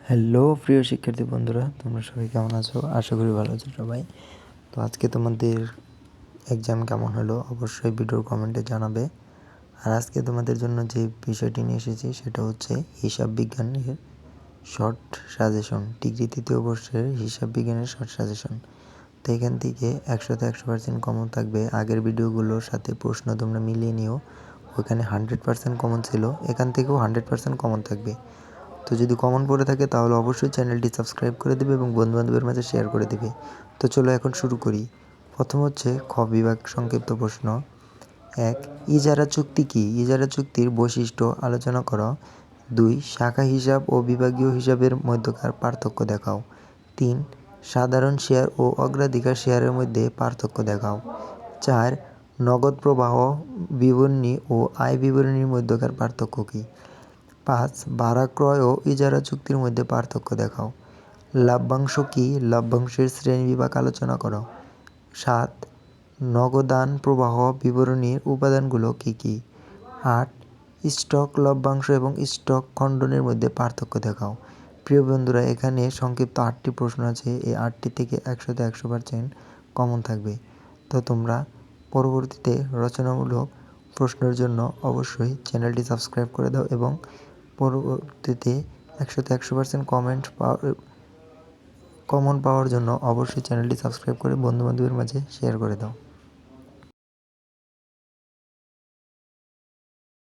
Hello প্রিয় শিক্ষার্থী বন্ধুরা, তোমরা সবাই কেমন আছো? আশা করি ভালো আছো সবাই। তো আজকে তোমাদের এক্সাম কেমন হলো অবশ্যই ভিডিওর কমেন্টে জানাবে। আর আজকে তোমাদের জন্য যে বিষয়টি নিয়ে এসেছি সেটা হচ্ছে হিসাব বিজ্ঞানের শর্ট সাজেশন, ডিগ্রি 3য় বর্ষের হিসাব বিজ্ঞানের শর্ট সাজেশন। তো এখান থেকে 100% কমন থাকবে। আগের ভিডিওগুলোর সাথে প্রশ্ন তোমরা মিলিয়ে নিও, ওখানে 100% কমন ছিল, এখান থেকেও 100% কমন থাকবে। তো যদি কমন পড়ে থাকে তাহলে অবশ্যই চ্যানেলটি সাবস্ক্রাইব করে দেবে এবং বন্ধুবান্ধবের মাঝে শেয়ার করে দেবে। তো চলো এখন শুরু করি। প্রথম হচ্ছে খ বিভাগ সংক্ষিপ্ত প্রশ্ন। 1. ইজারা চুক্তি কি? ইজারা চুক্তির বৈশিষ্ট্য আলোচনা করো। 2. শাখা হিসাব ও বিভাগীয় হিসাবের মধ্যকার পার্থক্য দেখাও। 3. সাধারণ শেয়ার ও অগ্রাধিকার শেয়ারের মধ্যে পার্থক্য দেখাও। 4. নগদ প্রবাহ বিবরণী ও আয় বিবরণীর মধ্যকার পার্থক্য কী? 5. ভাড়া ক্রয় ও ইজারা চুক্তির মধ্যে পার্থক্য দেখাও। লভ্যাংশ কী? লভ্যাংশের শ্রেণীবিভাগ আলোচনা করো। 7. নগদান প্রবাহ বিবরণীর উপাদানগুলো কী কী? 8. স্টক লভ্যাংশ এবং স্টক খণ্ডনের মধ্যে পার্থক্য দেখাও। প্রিয় বন্ধুরা, এখানে সংক্ষিপ্ত 8টি প্রশ্ন আছে। এই 8টি থেকে 100% কমন থাকবে। তো তোমরা পরবর্তীতে রচনামূলক প্রশ্নের জন্য অবশ্যই চ্যানেলটি সাবস্ক্রাইব করে দাও এবং পরবর্তীতে 100% কমন পাওয়ার জন্য অবশ্যই চ্যানেলটি সাবস্ক্রাইব করে বন্ধুবান্ধবের মাঝে শেয়ার করে দাও।